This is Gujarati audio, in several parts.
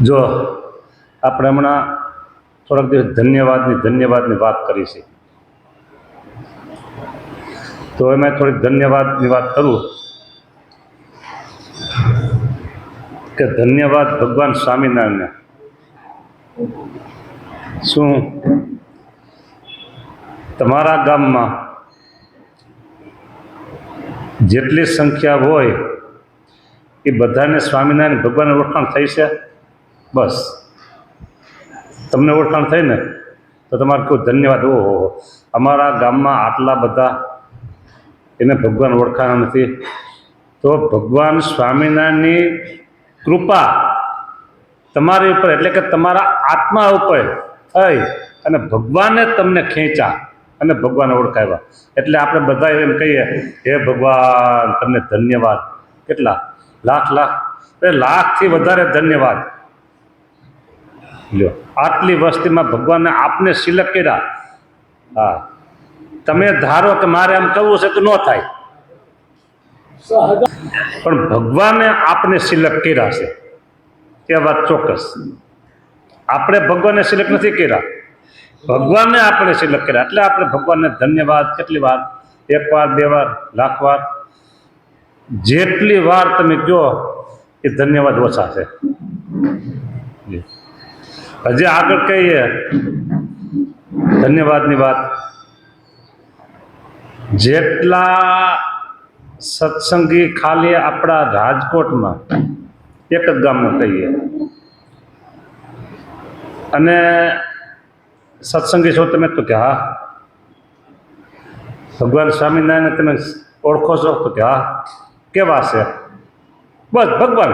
જો આપણે હમણાં થોડાક દિવસ ધન્યવાદની વાત કરી છે, તો એમાં થોડીક ધન્યવાદની વાત કરું કે ધન્યવાદ ભગવાન સ્વામિનારાયણને. શું તમારા ગામમાં જેટલી સંખ્યા હોય એ બધાને સ્વામિનારાયણ ભગવાનને ઓળખાણ થઈ છે? બસ તમને ઓળખાણ થઈ ને તો તમારે કોઈ ધન્યવાદ. ઓહો, અમારા ગામમાં આટલા બધા એને ભગવાન ઓળખાણા નથી, તો ભગવાન સ્વામિનારાયણની કૃપા તમારી ઉપર એટલે કે તમારા આત્મા ઉપર થઈ અને ભગવાને તમને ખેંચ્યા અને ભગવાન ઓળખાવ્યા. એટલે આપણે બધા એમ કહીએ, હે ભગવાન તમને ધન્યવાદ. કેટલા લાખ લાખથી વધારે ધન્યવાદ. લ્યો, આટલી વસ્તીમાં ભગવાનને આપને સિલેક્ટ કર્યા. હા, તમે ધારો કે મારે આમ કરવું છે તો ન થાય, પણ ભગવાને આપને સિલેક્ટ કર્યા છે એ વાત ચોક્કસ. આપણે ભગવાનને સિલેક્ટ નથી કર્યા, ભગવાનને આપણે સિલેક્ટ કર્યા. એટલે આપણે ભગવાનને ધન્યવાદ કેટલી વાર? એક વાર, બે વાર, લાખ વાર, જેટલી વાર તમે કહો એ ધન્યવાદ ઓછા છે. હજી આગળ કહીએ ધન્યવાદની વાત. જેટલા સત્સંગી ખાલી આપણા રાજકોટમાં એક જ ગામમાં કહીએ અને સત્સંગી છો તમે, તો કે હા. ભગવાન સ્વામિનારાયણ તમે ઓળખો છો? તો કે હા. કેવા છે? બસ ભગવાન.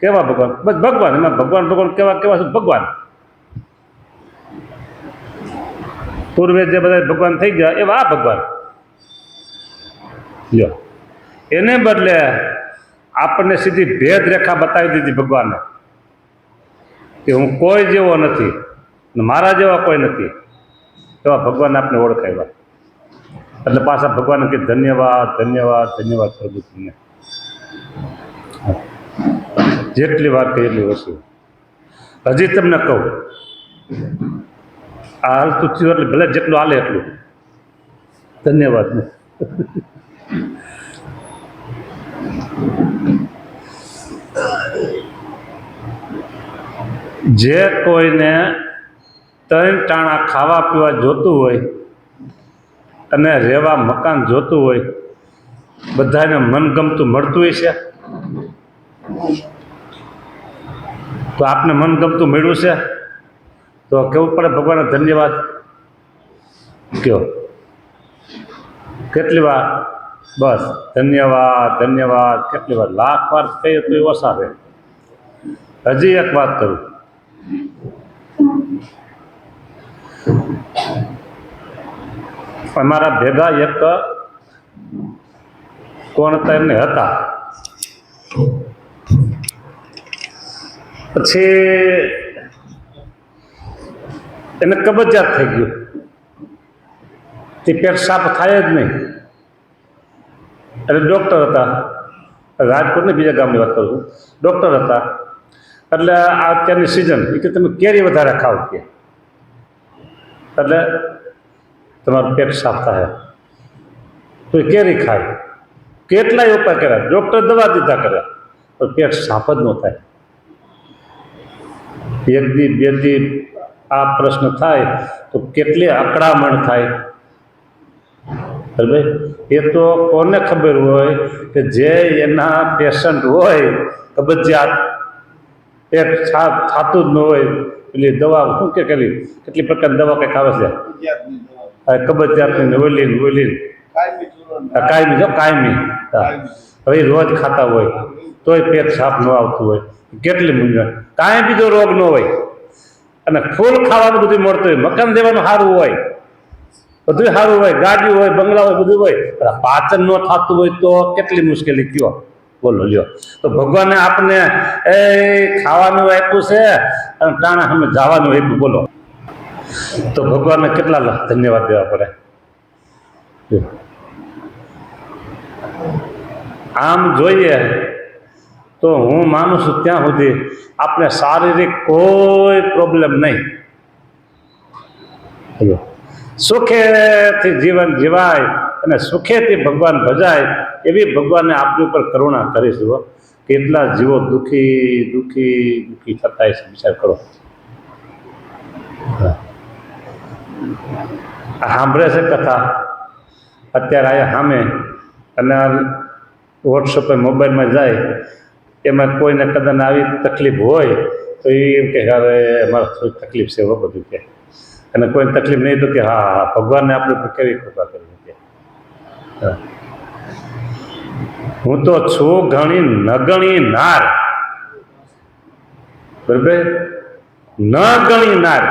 કેવા ભગવાન? બસ ભગવાન. એમાં ભગવાન કેવા છે? ભગવાન. પૂર્વે જે બધા ભગવાન થઈ ગયા એવા આ ભગવાન. લ્યો, એને બદલે આપણને સીધી ભેદ રેખા બતાવી દીધી ભગવાનને કે હું કોઈ જેવો નથી, મારા જેવા કોઈ નથી. એવા ભગવાન આપણે ઓળખાવ્યા. એટલે પાછા ભગવાનને કે ધન્યવાદ ધન્યવાદ ધન્યવાદ પ્રભુ તમને. જેટલી વાત કહી એટલી વસ્તુ. હજી તમને કહું, આ હાલતું થયું એટલે ભલે જેટલું હાલે એટલું ધન્યવાદ. જે કોઈને ત્રણ ટાણા ખાવા પીવા જોતું હોય અને રહેવા મકાન જોતું હોય, બધાને મનગમતું મળતું હોય છે, તો આપને મનગમતું મળ્યું છે તો કેવું પડે ભગવાનને ધન્યવાદ. કયો કેટલી વાર? બસ ધન્યવાદ ધન્યવાદ કેટલી વાર? લાખ વાર કહીએ તો એ ઓછા રહે. હજી એક વાત કરું. અમારા ભેગા એક કોણ હતા, એમને હતા, પછી એને કબજિયાત થઈ ગયું. તે પેટ સાફ થાય જ નહીં. એટલે ડૉક્ટર હતા, રાજકોટની બીજા ગામની વાત કરું છું. ડૉક્ટર હતા. એટલે આ અત્યારની સિઝન એ કે તમે કેરી વધારે ખાવ કે એટલે તમારું પેટ સાફ થાય. તો એ કેરી ખાય. કેટલાય ઉપાય કર્યા, ડૉક્ટર દવા દીધા કર્યા, પણ પેટ સાફ જ ન થાય. એક દી બે દી આ પ્રશ્ન થાય તો કેટલી અકળામણ થાય. બરાબર? એ તો કોને ખબર હોય કે જે એના પેશન્ટ હોય, કબજિયાત, પેટ સાફ થતું જ ન હોય, પેલી દવા શું કે કેટલી પ્રકારની દવા કંઈક આવે છે, કબજિયાતની ઓલી કાયમી. જો કાયમી હવે રોજ ખાતા હોય તોય પેટ સાફ ન આવતું હોય, કેટલી મૂંઝવણ. કાંઈ બીજો રોગ ન હોય અને ફૂલ ખાવાનું બધું મળતું હોય, મકાન દેવાનું સારું હોય, બધું સારું હોય, ગાડી હોય, બંગલા હોય, બધું હોય, પણ પાચન ન થતું હોય તો કેટલી મુશ્કેલી. કયો બોલો લ્યો. તો ભગવાને આપને એ ખાવાનું આપ્યું છે અને ટાણા સામે જવાનું આપ્યું. બોલો, તો ભગવાનને કેટલા ધન્યવાદ દેવા પડે. આમ જોઈએ તો હું માનું છું ત્યાં સુધી આપણે શારીરિક કોઈ પ્રોબ્લેમ નહીં. સુખેથી જીવન જીવાય અને સુખેથી ભગવાન ભજાય એવી ભગવાનને આપણી ઉપર કરુણા કરીશું. કેટલા જીવો દુઃખી દુઃખી દુઃખી થતા છે, વિચાર કરો. સાંભળે છે કથા અત્યારે આયા સામે, અને વોટ્સઅપે મોબાઈલમાં જાય, એમાં કોઈને કદાચ આવી તકલીફ હોય તો એ એમ કે અરે અમારે થોડી તકલીફ છે એવું બધું કે, અને કોઈને તકલીફ નહીં તો કે હા હા ભગવાનને આપણે કેવી કૃપા કરવી કે. હું તો છું ઘણી નગણી નાર, બરાબર, ન ગણી નાર.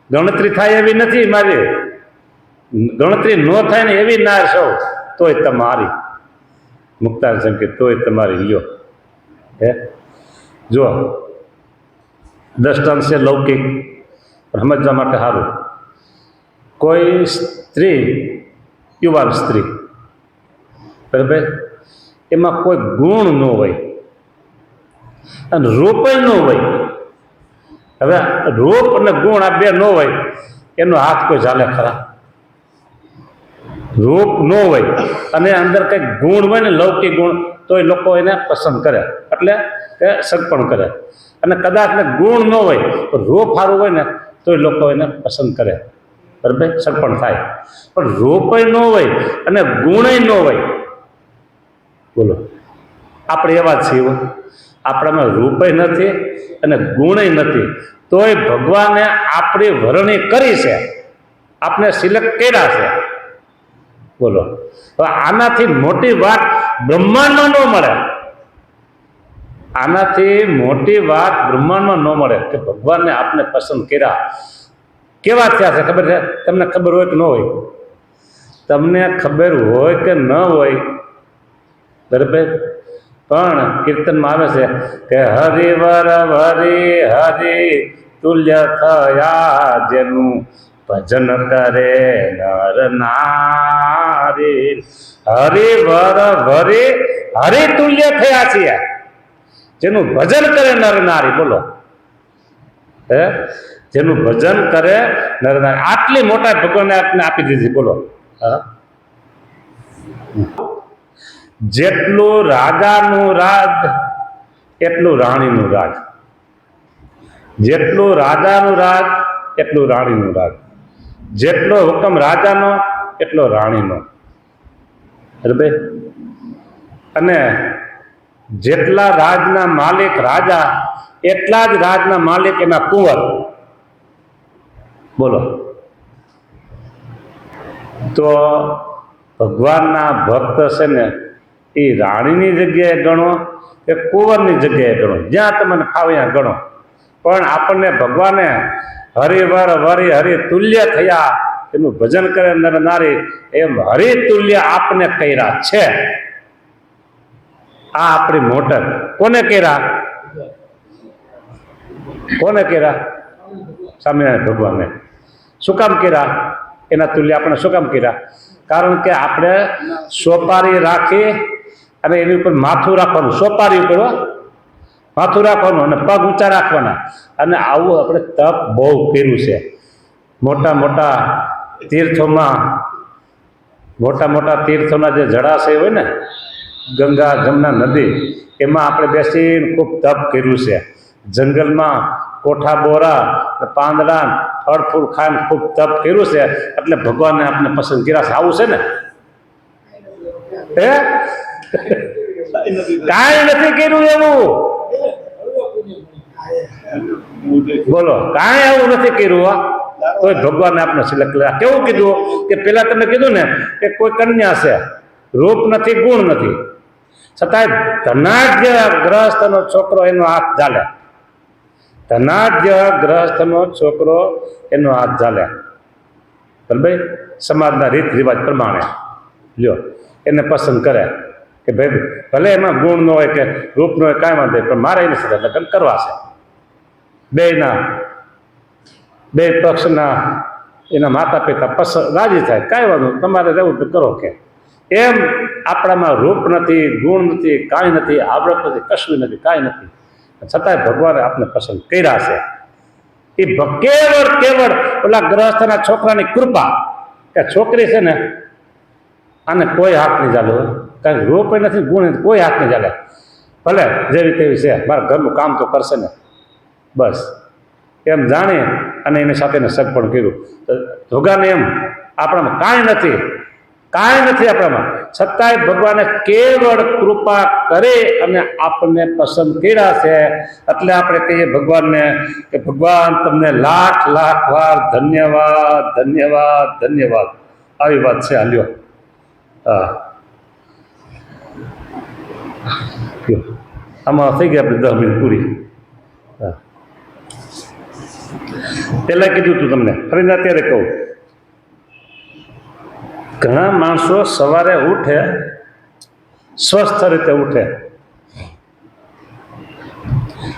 ગણતરી થાય એવી નથી મારી, ગણતરી ન થાય ને એવી નાર સૌ, તોય તમારી. મુક્તાર કે તોય તમારી લ્યો. હે જો દ્રષ્ટાંત છે લૌકિક, સમજવા માટે સારું. કોઈ સ્ત્રી, યુવાન સ્ત્રી, બરાબર, એમાં કોઈ ગુણ ન હોય અને રૂપય ન હોય. હવે રૂપ અને ગુણ આ બે ન હોય એનો હાથ કોઈ ચાલે ખરા? રૂપ ન હોય અને અંદર કંઈક ગુણ હોય ને, લૌકિક ગુણ, તો એ લોકો એને પસંદ કરે, એટલે એ સગપણ કરે. અને કદાચ ને ગુણ ન હોય, રૂપ સારું હોય ને તો એ લોકો એને પસંદ કરે, બરાબર, સગપણ થાય. પણ રૂપય ન હોય અને ગુણય ન હોય, બોલો આપણે એવા જ છીએ. આપણામાં રૂપય નથી અને ગુણય નથી, તોય ભગવાને આપણી વરણી કરી છે, આપણે સિલેક્ટ કર્યા છે. બોલો, હવે આનાથી મોટી વાત બ્રહ્માંડમાં ન મળે. આનાથી મોટી વાત બ્રહ્માંડમાં ન મળે કે ભગવાનને આપણે પસંદ કર્યા. કેવા થયા છે ખબર છે? તમને ખબર હોય કે ન હોય? તમને ખબર હોય કે ન હોય, બરાબર, પણ કીર્તનમાં આવે છે કે હરિવર હરી હરી તુલ્ય થયા જેનું ભજન કરે નર નારી. હરિવર હરી હરિ તુલ્ય થયા છીએ જેનું ભજન કરે નર નારી. બોલો, હે, જેનું ભજન કરે નર નારી. આટલી મોટા ભગવાને આપને આપી દીધી. બોલો, હા, જેટલું રાજાનું રાજ એટલું રાણીનું રાજ, જેટલું રાજાનું રાજ એટલું રાણીનું રાજ, જેટલો હુકમ રાજાનો એટલો રાણીનો, બરાબર. અને જેટલા રાજના માલિક રાજા એટલા જ રાજના માલિક એના કુંવર. બોલો, તો ભગવાનના ભક્ત છે ને એ રાણીની જગ્યાએ ગણો કે કુંવરની જગ્યાએ ગણો, જ્યાં તમને ફાવે ત્યાં ગણો, પણ આપણને ભગવાને હરિવર વરી હરિ તુલ્ય થયા એનું ભજન કરે નર નારી, એમ હરિ તુલ્ય આપને કર્યા છે. આ આપણી મોટક. કોને કર્યા? કોને કર્યા? સ્વામિનારાયણ ભગવાનને. શું કામ કર્યા? એના તુલ્ય આપણે શું કામ કર્યા? કારણ કે આપણે સોપારી રાખી અને એની ઉપર માથું રાખવાનું, સોપારી ઉપર માથું રાખવાનું અને પગ ઊંચા રાખવાના. અને આવું આપણે તપ બહુ કર્યું છે. મોટા મોટા તીર્થોમાં, મોટા મોટા તીર્થોના જે જળાશય હોય ને, ગંગા જમના નદી, એમાં આપણે બેસીને ખૂબ તપ કર્યું છે. જંગલમાં કોઠા બોરા પાંદડા ફળ ફૂલ ખાઈને ખૂબ તપ કર્યું છે, એટલે ભગવાનને આપણે પસંદ કર્યા છે. આવું છે ને? હે, કાંઈ નથી કર્યું એવું. બોલો, કાંઈ આવું નથી કર્યું. તોય ભગવાને આપણે સિલેક્ટ કર્યા. કેવું કીધું કે પેલા તમે કીધું ને કે કોઈ કન્યા છે, રૂપ નથી, ગુણ નથી, છતાંય ધનાઢ્ય ગ્રહસ્થનો છોકરો એનો હાથ ઝાલે. ધનાઢ્ય ગ્રહસ્થનો છોકરો એનો હાથ ઝાલે, બરાબર, સમાજના રીત રિવાજ પ્રમાણે લ્યો એને પસંદ કરે કે ભાઈ ભલે એમાં ગુણ ન હોય કે રૂપ ન હોય, કાંઈ વાંધો નહીં, પણ મારે એની સાથે લગ્ન કરવા છે. બે પક્ષના એના માતા પિતા રાજી થાય, કાંઈ વાંધો તમારે રહેવું તો કરો કે. એમ આપણામાં રૂપ નથી, ગુણ નથી, કાંઈ નથી, આવડત નથી, કશું નથી, કાંઈ નથી, છતાંય ભગવાને આપણે પસંદ કર્યા છે. એ કેવળ ઓલા ગ્રહસ્થના છોકરાની કૃપા કે છોકરી છે ને આને કોઈ હાથ નહીં ચાલે, કારણ રૂપ નથી, ગુણ નથી, કોઈ હાથ નહીં ચાલે, ભલે જેવી તેવી છે, મારા ઘરનું કામ તો કરશે ને, બસ એમ જાણી અને એની સાથે સગપણ કર્યું. ધોગાને એમ આપણામાં કાંઈ નથી આપણામાં, છતાંય ભગવાને કેવળ કૃપા કરી અને આપણને પસંદ કર્યા છે. એટલે આપણે કહીએ ભગવાનને કે ભગવાન તમને લાખ લાખ વાર ધન્યવાદ, ધન્યવાદ, ધન્યવાદ. આવી વાત છે. હાલ્યો, હા, આમાં થઈ ગયા આપણે 10 મિનિટ પૂરી. હા, પહેલાં કીધું તું તમને, ફરીને અત્યારે કહું. ઘણા માણસો સવારે ઉઠે, સ્વસ્થ રીતે ઉઠે,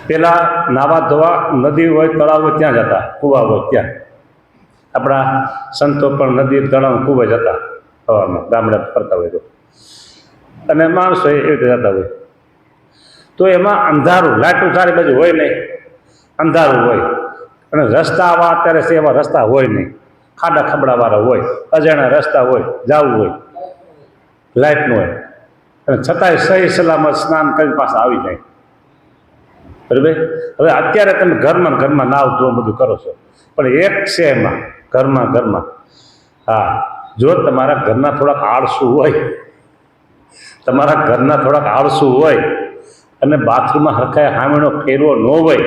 પેલા નાવા ધોવા નદી હોય, તળાવ હોય ત્યાં જતા, કૂવા હોય ત્યાં. આપણા સંતો પણ નદી, તળાવ, કૂવે જતા સવારમાં, ગામડે ફરતા હોય તો. અને માણસો એવી રીતે જતા હોય તો એમાં અંધારું, લાઈટું સારી બાજુ હોય નહીં, અંધારું હોય. અને રસ્તા આવા અત્યારે છે એવા રસ્તા હોય નહીં, ખાડા ખબડાવાળા હોય, અજાણ્યા રસ્તા હોય, જવું હોય, લાઈટ ન હોય, અને છતાંય સહી સલામત સ્નાન કરીને પાછા આવી જાય. બરાબર. હવે અત્યારે તમે ઘરમાં નાવ ધો બધું કરો છો, પણ એક છે એમાં ઘરમાં, હા, જો તમારા ઘરના થોડાક આળસુ હોય અને બાથરૂમમાં હરખાય હામેણો ફેરવો ન હોય,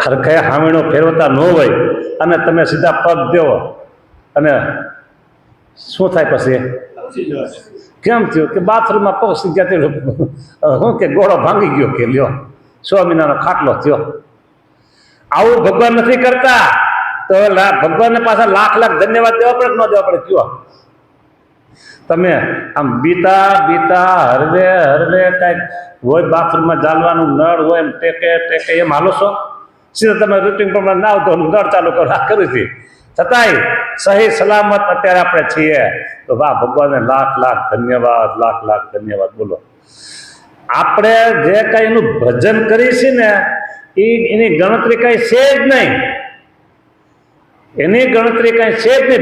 હરખાય હામેણો ફેરવતા ન હોય અને તમે સીધા પગ દેવો અને શું થાય પછી? કેમ થયું કે બાથરૂમમાં પગ સીધા શું કે ગોળો ભાંગી ગયો કે લ્યો 6 મહિનાનો ખાટલો થયો. આવું ભગવાન નથી કરતા. તો ભગવાનને પાછા લાખ લાખ ધન્યવાદ દેવા પડે કે ન દેવા પડે? કયો તમે આમ બીતા હરવે કાંઈક હોય, બાથરૂમમાં ચાલવાનું નળ હોય એમ ટેકે એમ હાલો છો? સીધા તમે રૂટિન પ્રમાણે ના આવતો નળ ચાલુ કરો, આ કર્યું છે, છતાંય સહી સલામત અત્યારે આપણે છીએ. તો વાહ, ભગવાનને લાખ લાખ ધન્યવાદ. બોલો, આપણે જે કાંઈ એનું ભજન કરીએ છીએ ને એની ગણતરી કાંઈ છે જ નહીં,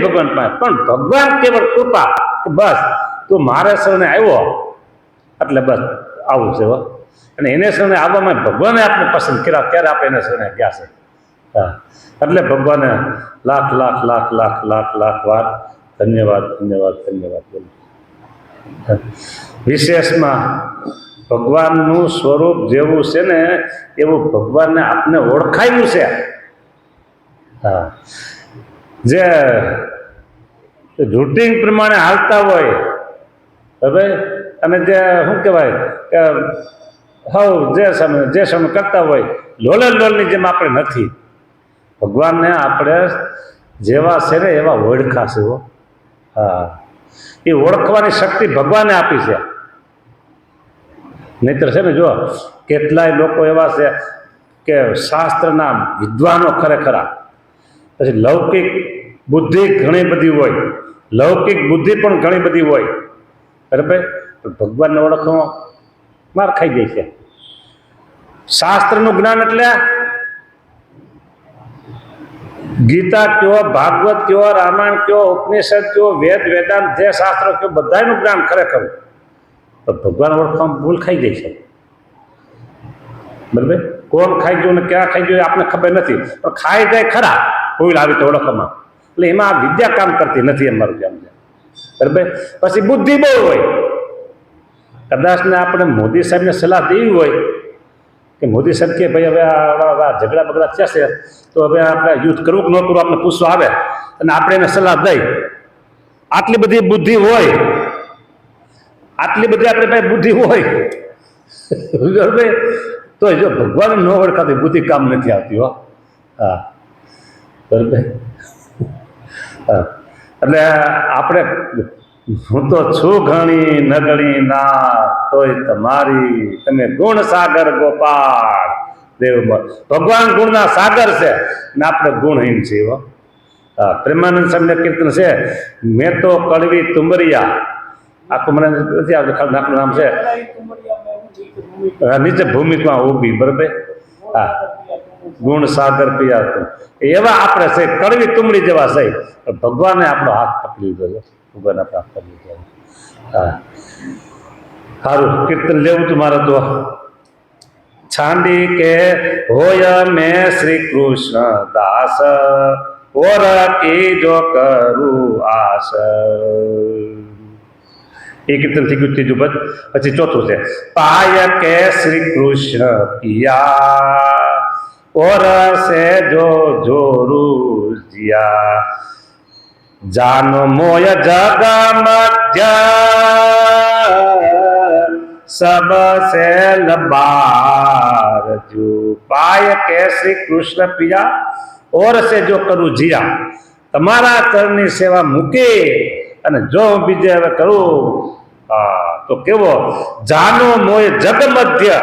ભગવાન પાસે. પણ ભગવાન કેવળ કૃપા કે બસ તું મારે શરણે આવ્યો એટલે બસ આવું છે. અને એને શરણે આવવામાં ભગવાને આપણે પસંદ કર્યા, ત્યારે આપણે એને શરણે ગયા છે. હા, એટલે ભગવાને લાખ વાર ધન્યવાદ. બોલો, વિશેષમાં ભગવાનનું સ્વરૂપ જેવું છે ને એવું ભગવાનને આપને ઓળખાયું છે. હા, જે રૂટિન પ્રમાણે હાલતા હોય હવે, અને જે શું કહેવાય કે જે સમય કરતા હોય લોલની જેમ આપણે નથી. ભગવાનને આપણે જેવા છે ને એવા ઓળખા છે. હા, એ ઓળખવાની શક્તિ ભગવાને આપી છે. નહીતર છે ને, જો કેટલાય લોકો એવા છે કે શાસ્ત્રના વિદ્વાનો ખરેખરા, પછી લૌકિક બુદ્ધિ ઘણી બધી હોય, બરાબર, ભગવાનને ઓળખવામાં માર ખાઈ જાય છે. શાસ્ત્રનું જ્ઞાન એટલે ગીતા કયો, ભાગવત કયો, રામાયણ કયો, ઉપનિષદ કયો, વેદાંત જે શાસ્ત્રો કયો, બધાનું જ્ઞાન ખરેખર, પણ ભગવાન ઓળખવામાં ભૂલ ખાઈ જાય છે. બરાબર, કોણ ખાઈ ગયું ને ક્યાં ખાઈ ગયું આપણે ખબર નથી, પણ ખાઈ જાય ખરા ભૂલ આવી તો ઓળખવામાં. એટલે એમાં આ વિદ્યા કામ કરતી નથી એમ મારું કામ છે. બરાબર. પછી બુદ્ધિ બહુ હોય. કદાચ ને આપણે મોદી સાહેબને સલાહ દેવી હોય કે મોદી સાહેબ કે ભાઈ હવે આ ઝઘડા બગડા થયા છે તો હવે આપણે યુદ્ધ કરવું કે ન કરવું આપણે પૂછવા આવે અને આપણે એને સલાહ દઈ, આટલી બધી બુદ્ધિ હોય, આપણે પાસે બુદ્ધિ હોય બરાબર, તો જો ભગવાન ન ઓળખાતી બુદ્ધિ કામ નથી આવતી. હા, બરાબર. હા, એટલે આપણે હું તો છું ઘણી નગણી ના તોય તમારી, તમે ગુણ સાગર ગોપાળ દેવ. ભગવાન ગુણના સાગર છે ને આપણે ગુણહીન છીએ. હા, પ્રેમાનંદ સ્વામીનું કીર્તન છે, મેં તો કડવી તુંબરિયા, આખું મને નથી આવતું, ખાલી નાખનું નામ છે, નીચે ભૂમિકમાં ઊભી, બરાબર. હા, ગુણ સાગર પિયા તું, એવા આપણે છે, કડવી તુમડી જેવા છે. ભગવાને આપણો હાથ પકડી લીધો છે, ભગવાન આપણો હાથ પકડી લીધો. હા, સારું કીર્તન લેવું તું મારે તો. છાંડી કે હોય મેં શ્રી કૃષ્ણ દાસ, ઓર કી જો કરું આસ. એ કીર્તન થઈ ગયું ત્રીજું પદ. પછી ચોથું છે, પાય કે શ્રી કૃષ્ણ પિયા, ઓર સે જો જોરું जिया, जानो मोय जग मध्य सब से लबार, जो पाय के श्री कृष्ण पिया और से जो करूं जिया. તમારા ચરણની સેવા મૂકે અને જો બીજે હવે કરું તો કેવો, જાનો મોય જગ મધ્ય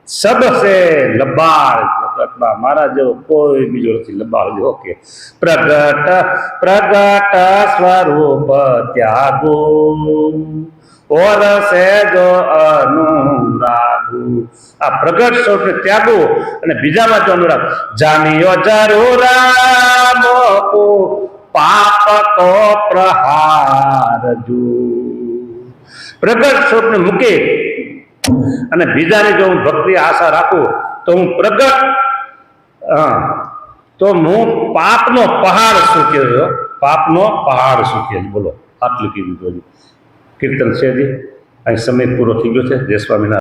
સબ સે લબાર, મારા જેવો કોઈ બીજો નથી લબાર જેવો. કે પ્રગટ પ્રગટ સ્વરૂપ ત્યાગો, ઓર સે જો અનુરાગુ. આ પ્રગટ સ્વરૂપ ત્યાગો અને બીજામાં જો અનુરાગ. જાનિયો જરૂર મોકો પાપ તો પ્રહાર જો. પ્રગટ સ્વરૂપને મૂકે અને બીજાની જો હું ભક્તિ આશા રાખું તો હું પ્રગટ, તો હું પાપનો પહાડ સૂક્યો, પાપનો પહાડ સૂક્યો. બોલો, આટલું કીધું કીર્તન છે. અહીં સમય પૂરો થઈ ગયો છે. જય સ્વામિનારાયણ.